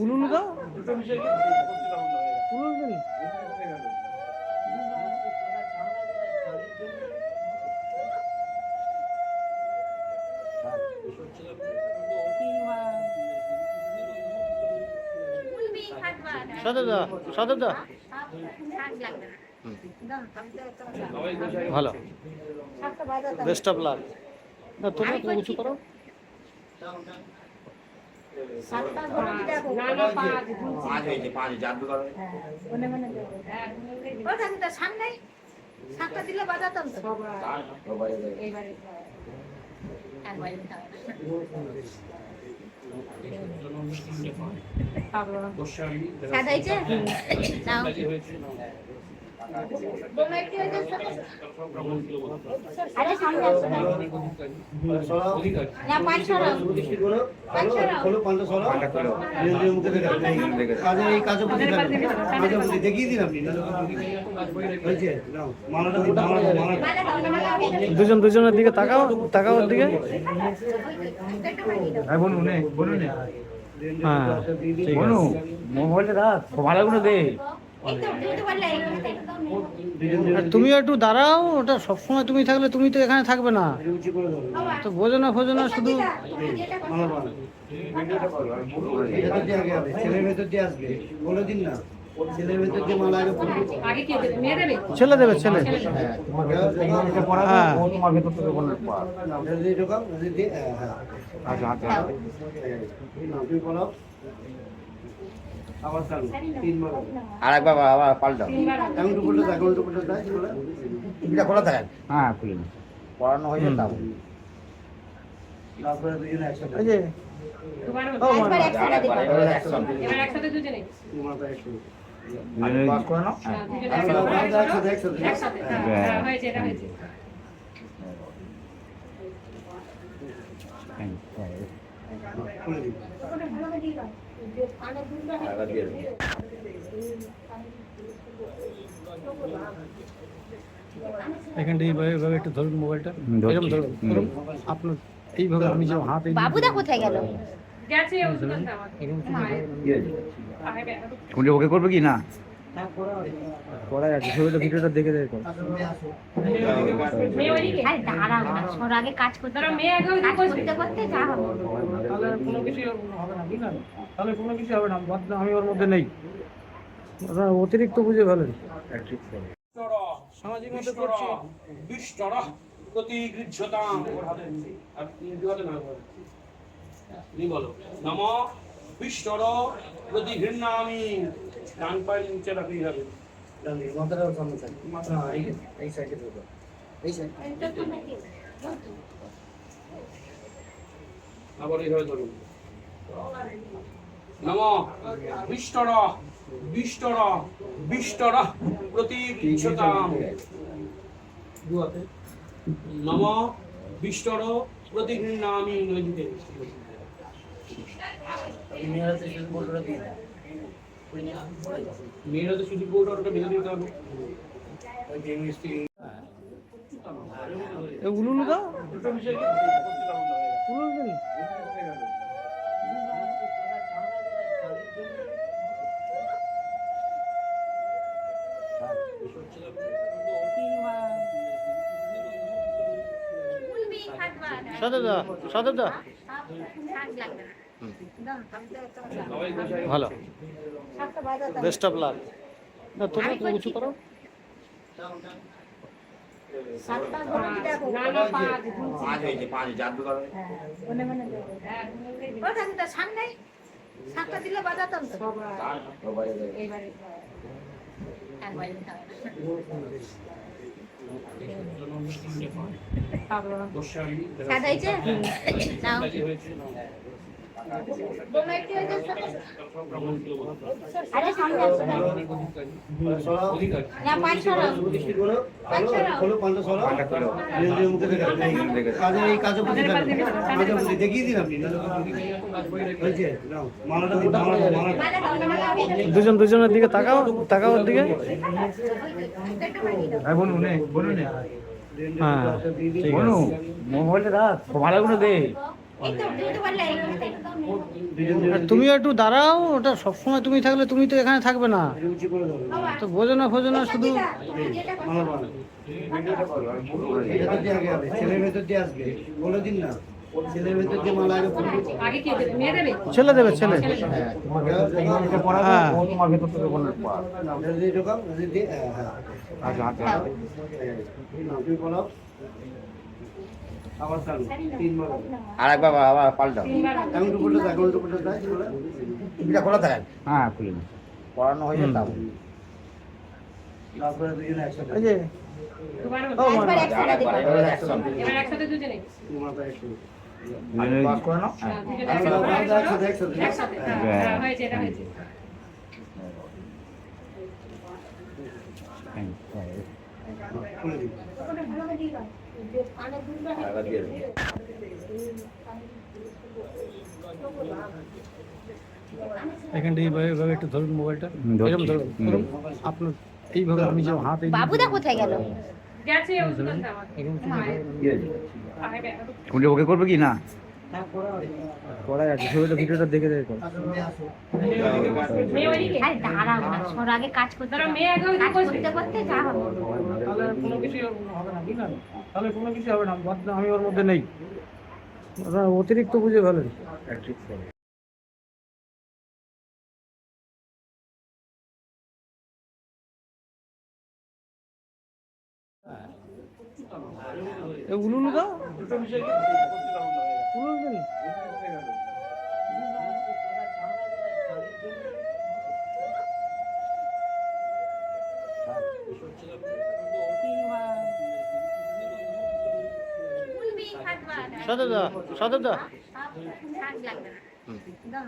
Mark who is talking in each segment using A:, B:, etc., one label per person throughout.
A: উলুলু দাও উলুলু দিন। সদরদা সদরদা ভালো, বেস্ট অফ লাক। না তোমরা একটু উঁচু করো।
B: সাতটা দিলে বাজাতাম তো। সাদাইছে নাও আরে সামনে আসো না পাঁচ ছড়া
C: খোলো 500 নিয়ন্ত্রণের মুখে কাজে এই কাজে বুঝি দেখিয়ে দিন আপনি হয়েছে নাও মালাটা দিন
A: দুজন দুজনের দিকে তাকাও, তাকাও ওর দিকে।
D: বলুন বলুন
A: হ্যাঁ ঠিক আছে।
D: মোবাইলটা রাখ, ভালোগুলো দে।
B: এই তো দিতে পারলে
A: আর তুমিও একটু দাঁড়াও, ওটা সবসময় তুমি থাকলে তুমি তো এখানে থাকবে না
C: উঁচু করে দেবো
A: তো, বোঝো না ফোঝো না শুধু।
C: মালা বানা ভেতর দিয়ে আগে হবে, ছেলের ভেতর দিয়ে আসবে, বলে দিন না ছেলের ভেতর দিয়ে মালা আগে পড়বে।
A: ছেলে দেবে ছেলে। হ্যাঁ
D: তোমার ভেতর থেকে বললে
C: ভেতর দিয়ে ঢোকাও, ভেতর দিয়ে হ্যাঁ
D: আচ্ছা আচ্ছা
C: তুমি বলো আবার চালু 3 বার
D: আরেকবার আবার পাল্টাও।
C: এখন তো বলতে থাকো, তো বলতে থাকো বলে
D: টিভিটা খোলা থাকে। হ্যাঁ খুলে নি, পড়ানো হয়ে যেত।
C: তারপরে দুজনে একসাথে
A: এই যে
B: একবার একসাথে দিবা
E: এবার একসাথে দুজনে
C: মাথা একসাথে
D: পাস করে নাও।
C: একসাথে একসাথে
E: একসাথে হ্যাঁ হয়েছে, এটা হয়েছে।
C: খুলে দিন
A: এখানটা এইভাবে একটু ধরুন মোবাইলটা,
D: ধরছি।
A: এরকম ধরুন ধরুন আপনার এইভাবে। আমি যে হাত এই
B: বাবুদা কোথায় গেল?
E: গেছে ওষুধ আনতে আমার।
D: তুমি ওকে করবে কি না?
A: করা আছে, ছবিটা ভিডিওটা দেখে দেখো।
E: মেয়ে ওইদিকে?
B: আরে দাঁড়াও না, সর আগে কাজ করতে
E: ধরো মেয়ে আগে ওইদিকে
B: কাজ
E: বসবে।
B: করতে করতে যা হবে।
A: তাহলে কোনো কিছু হবে না, বুঝলেন? তাহলে কোনো কিছু হবে না, আমি ওর মধ্যে নেই। আপনারা অতিরিক্ত বুঝে ফেলেন। সামাজিক মধ্যে করছি।
F: নম বিশ্বর প্রতি ঘৃণামি। ডান পায়ের নিচে রাখলেই হবে।
C: মাথাটা সামনে থাকে, মাথা এই সাইডে ঢোকা, এই সাইড
F: আবার এইভাবে ধরুন। নম বিষ্টর বিষ্টর বিষ্টর প্রতি গৃহ্যতাম। নম বিষ্টর প্রতি ঘৃণামি। নদীতে
C: মেয়েরা তো শুধু বলটা দিয়ে দেয়,
F: মেয়েরা তো শুধু বউটা ভেঙে দিতে হবে।
C: ওই যে মিষ্টি
A: উলুলু দাও উলুলু দিন।
B: ফুলবি থাকবা
A: সদরদা সদরদা
B: থাক লাগবে দাও
A: ভালো,
B: সাতটা বাজাতাম
A: বেস্ট অফ লাক। না তোমরা একটু উঁচু করো।
B: সাতটা ঘরে দেখো
E: না না পাঁচ
D: পাঁচ হয়েছে, পাঁচ জাদু করবে।
B: মনে মনে দেখো ও থাকতে সামনে সাতটা দিলে বাজাতাম তো। এইবারে একবার সাদাইছে নাও আরে সামনে আসো না পাঁচ ছড়া
C: খোলো 500 নিয়ন্ত্রণের মুখে কাজে এই কাজে বুঝি দেখিয়ে দিন আপনি হয়েছে নাও মালাটা দিন
A: দুজন দুজনের দিকে তাকাও, তাকাও ওর দিকে।
D: বলুন বলুন
A: হ্যাঁ ঠিক আছে।
D: মোবাইলটা রাখ, ভালোগুলো দে।
B: এই তো দুটো পারলে এইখানে
C: দুজন
A: আর তুমিও একটু দাঁড়াও, ওটা সবসময় তুমি থাকলে তুমি তো এখানে থাকবে না,
C: উঁচু করে ধরো।
A: তো বোঝো না শুধু
C: মালা বাঁধো। এটা তো দিয়ে আগে হবে, ছেলের ভেতর দিয়ে আসবে, বলে দিন না। ছেলের ভেতর দিয়ে মালা আগে পড়বে।
E: আগে কে দেবে? মেয়ে দেবে?
A: ছেলে দেবে, ছেলে।
D: হ্যাঁ, তোমার ভেতর থেকে এটা পড়াবে,
A: হ্যাঁ।
D: ও তোমার ভেতর থেকে বললে পড়া।
C: এটা দিয়ে ঢোকাও, এটা দিয়ে, হ্যাঁ।
D: আচ্ছা, হাতে হাতে।
C: তুমি পড়াও। আবার চালু, 3 বার।
D: আর একবার আবার পাল্টাও।
E: তিনবার
C: এখন দুপুরটা দেয়, এখন দুপুরটা দেয়, বলে।
D: এটা খোলা থাকেন? হ্যাঁ, খুলে নিন। পড়ানো হয়ে যায় তাও।
C: তারপরে দুজনে একসাথে।
A: এই যে
E: দুবার
A: ও
E: হলো।
A: মা,
B: একবার একসাথে দিতে
D: এবার একসাথে।
E: এবার একসাথে দুজনে।
C: মাথায় একটু।
D: আগে পাস করে নাও।
E: হ্যাঁ, দুজনে
C: একসাথে,
E: একসাথে।
C: একসাথে।
E: একসাথে। হ্যাঁ, হ্যাঁ, হয়েছে, এটা হয়েছে।
C: খুলে দিন।
D: আবার দিয়ে দেবো।
A: এখানটা এইভাবে এইভাবে একটু ধরুন মোবাইলটা,
D: ধরছি।
A: এরকম ধরুন, ধরুন। আপনার এইভাবে আমি যে হাত এই
B: বাবুদা কোথায় গেল?
E: গেছে ওষুধ আনতে আমাকে।
A: এরকম
D: দিয়ে দেবো।
E: আগে বে-
D: কোনটা ওকে করবে কি না?
A: করাই আছে, ছবিটা ভিডিওটা দেখে দেখো।
E: মেয়ে ওইদিকে?
B: আরে দাঁড়াও না, সর আগে কাজ করতে
E: ধরো মেয়ে আগে ওইদিকে
B: কাজ
E: বসবে।
B: করতে করতে যা হবে।
A: তাহলে কোনো কিছু হবে না, বুঝলেন? তাহলে কোনো কিছু হবে না, আমি ওর মধ্যে নেই, ওরা অতিরিক্ত বুঝে ফেলেন। উলুলু দাও, উলুলু দিন।
B: বলবি খাটবা
A: সাদা দা, সাদা দা,
B: শাক লাগবে না। দাও,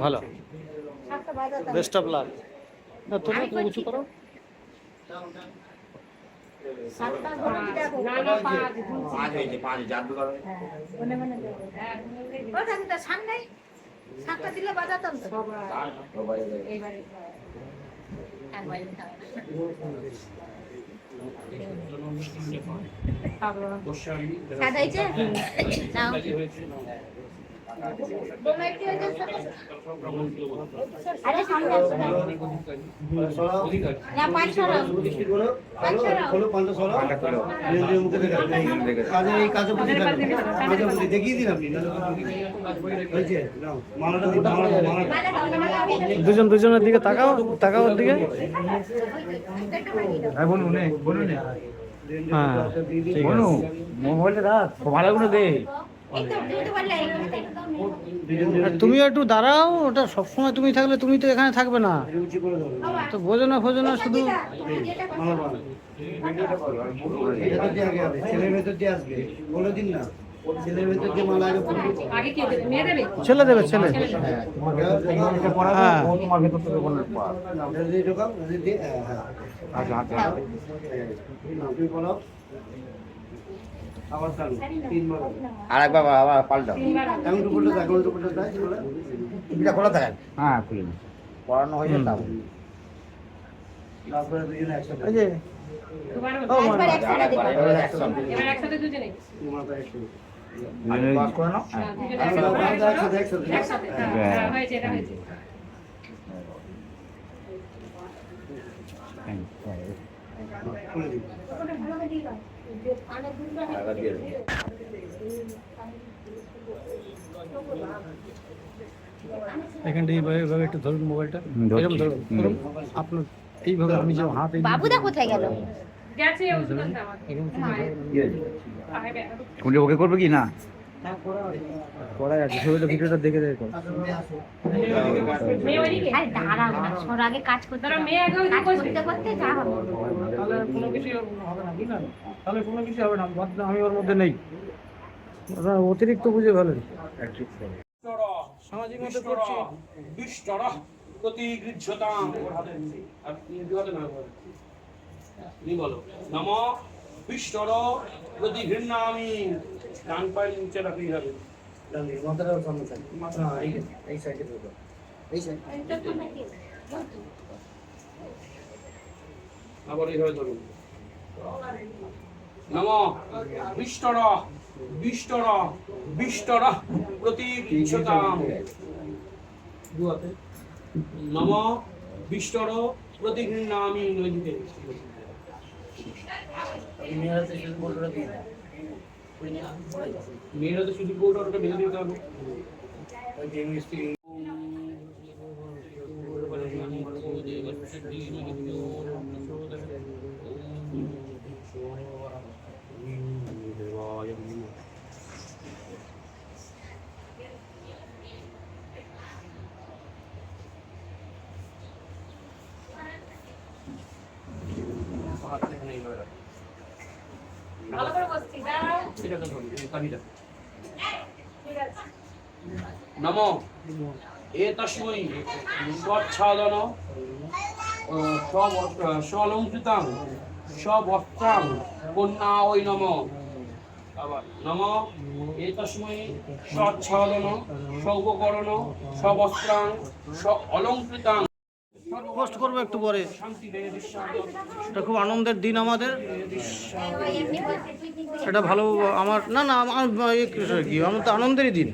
A: ভালো,
B: শাকটা বাজাতে
A: বেস্ট অফ লাক। না তোমরা তো উঁচু করো।
B: শাকটা ধরে দেখো।
E: না, না, পাঁচ, গুনছি।
D: 5 হয়েছে, 5 জাদু করো।
B: মনে মনে দেখো।
E: হ্যাঁ, গুনলে দিবি।
B: ও ঠাকুরদা শাক নেই? শাকটা দিলে বাজাতাম তো।
E: এইবারে।
B: একবার দিতে হবে। স্বাদ হয়েছে? নাও। বোমা একটু হয়েছে ছোট। আরে সামনে আসো না।
C: সরাও।
B: না, পাঁচ সরাও।
C: বৃষ্টি করো। খোলো, পান্তা সরাও। নিজের মুখে দেখে। কাজে এই কাজে বুঝি ফেলো। কাজে বুঝি দেখিয়ে দিন আপনি। হয়েছে? নাও, মালাটা দিন, মালাটা।
B: মালা দাও, মালা দাও।
A: দুজন দুজনের দিকে তাকাও, তাকাও ওর দিকে।
D: হ্যাঁ, বলুন নে, বলুন নে।
A: হ্যাঁ, ঠিক
D: বলু,
A: আছে।
D: মোবাইলটা রাখ, ভালোগুলো দে।
B: এই তো দুটো পারলে এইখানে।
A: আর তুমিও একটু দাঁড়াও, ওটা সবসময় তুমি থাকলে তুমি তো এখানে থাকবে না,
C: উঁচু করে ধরো।
A: তো বোঝো না শুধু
C: মালা বাঁধো। এটা তো দিয়ে আগে হবে, ছেলের ভেতর দিয়ে আসবে, বলে দিন না। ছেলের ভেতর দিয়ে মালা আগে পড়বে।
E: আগে কে দেবে? মেয়ে দেবে?
A: ছেলে দেবে, ছেলে।
D: হ্যাঁ, তোমার ভেতর থেকে এটা পড়াবে,
A: হ্যাঁ।
D: ও তোমার ভেতর থেকে বললে পড়া।
C: এটা দিয়ে ঢোকাও, এটা দিয়ে, হ্যাঁ।
D: আচ্ছা, হাতে হাতে।
C: তুমি পড়াও। আবার চালু, 3 বার।
D: আর একবার আবার পাল্টাও।
E: তিনবার।
C: এখন দুপুরটা দেয়, এখন দুপুরটা দেয়, বলে।
D: এটা খোলা থাকেন? হ্যাঁ, খুলে নিন। পড়ানো হয়ে যায় তাও।
C: তারপরে দুজনে একসাথে।
A: এই যে
E: দুবার হলো।
A: ও মা,
B: একবার একসাথে দিতে হবে।
D: এবার একসাথে।
E: এবার একসাথে দুজনে।
C: মাথায় একটু।
D: আগে পাস করে নাও।
E: হ্যাঁ, দুজনে
C: একসাথে,
E: একসাথে।
C: একসাথে।
E: একসাথে। হ্যাঁ, হ্যাঁ, হয়েছে, এটা হয়েছে।
C: খুলে দিন।
D: আবার দিয়ে দেবো।
A: এখানটা এইভাবে এইভাবে একটু ধরুন মোবাইলটা,
D: ধরছি।
A: এরকম ধরুন, ধরুন। আপনার এইভাবে আমি যে হাত এই
B: বাবুদা কোথায় গেল?
E: গেছে ওষুধ আনতে আমাকে।
A: এরকম
D: দিয়ে দেবো।
E: আগে বে-
D: কোনটা ওকে করবে কি না?
A: করাই আছে, ছবিটা ভিডিওটা দেখে দেখো।
E: মেয়ে ওইদিকে?
B: আরে দাঁড়াও না, সর আগে কাজ করতে
E: ধরো মেয়ে আগে ওইদিকে
B: কাজ
E: বসবে।
B: করতে করতে যা হবে।
A: তাহলে কোনো কিছু হবে না, বুঝলেন? তাহলে কোনো কিছু হবে না, আমি ওর মধ্যে নেই, ওরা অতিরিক্ত বুঝে ফেলেন। সামাজিক মতো করছি।
F: দুষ্টরা প্রতিগৃহ্যতাম। ওর হাতে আর দুই হাতে না, তুমি বলো নম বিষ্টর প্রতি ঘৃণামি। ডান পায়ের নিচে রাখলেই হবে।
C: ডান দিকে, মাথাটাও সামনে থাকে। মাথা, এই সাইডে ধরো। এই সাইড।
F: আবার এইভাবে ধরুন। নম বিষ্টর বিষ্টর বিষ্টর প্রতিগৃহ্যতাম নম বিষ্টর প্রতিগৃহ্ণামি নদীতে মেয়েরা তো শুধু বউটা বেঁধে দিতে হবে
E: ভালো করে বসছি দাঁড়াও
F: এটা তো ধরুন কাবিটা
E: ঠিক আছে
F: নম এতস্মৈ স্বচ্ছাদন স্বলঙ্কৃতাং স্ববস্ত্রাং কন্যা ওই নম আবার নম এতস্মৈ স্বচ্ছাদন সৌপকরণ স্ববস্ত্রাং অলঙ্কৃতাং
A: পোস্ট করবো একটু পরে।
F: শান্তি দেয়
A: এটা খুব আনন্দের দিন আমাদের।
B: এমনি বলছে তুই কিন্তু
A: এটা ভালো আমার না না আমার কি আমার তো আনন্দেরই দিন।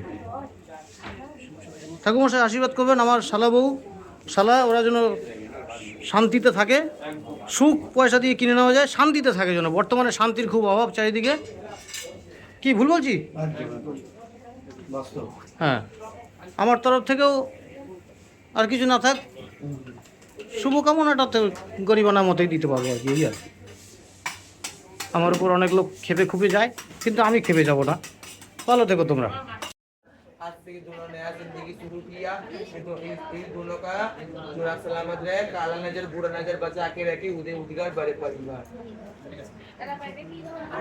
A: ঠাকুরমশাই আশীর্বাদ করবেন আমার শালা বউ শালা ওরা যেন শান্তিতে থাকে, সুখ পয়সা দিয়ে কিনে নেওয়া যায়, শান্তিতে থাকে যেন। বর্তমানে শান্তির খুব অভাব চারিদিকে। কি ভুল বলছি?
C: বাস্তব।
A: হ্যাঁ, আমার তরফ থেকেও আর কিছু না থাক, শুভকামনাটা তো গরিবানা মতোই দিতে পারবো আর কি। এই আর কি। আমার উপর অনেক লোক খেপে খুপে যায়, কিন্তু আমি খেপে যাব না। ভালো থেকো তোমরা।
G: आज से दोनों नया जिंदगी शुरू किया तो इस दोनों का पूरा सलामत रहे, काला नजर बुरा नजर बचा के रखे, उदय उद्गार बड़े परिवार।
E: দাদা বাইরে কি
B: না না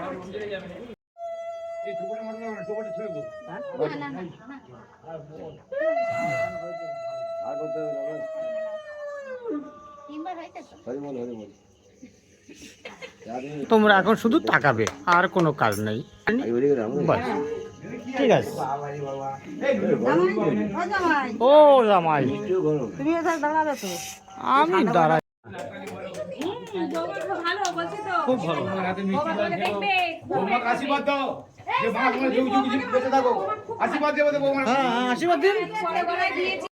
C: আর বলতে হবে না।
B: তিনবার হয়েছে তো
C: হরি বল হরি বল।
A: তোমরা এখন শুধু তাকাবে, আর কোনো কাজ নেই। বাস, ঠিক আছে। ও জামাই, আমি দাঁড়াই।
E: ভালো বলছি তো
A: খুব ভালো।
E: দেখবে
H: বৌমাকে আশীর্বাদ দাও যে মা তোমার যুগ যুগ বেঁচে থাকো। আশীর্বাদ দেবো বৌমা।
A: হ্যাঁ, আশীর্বাদ দিন।
E: পরে গলায় দিয়েছি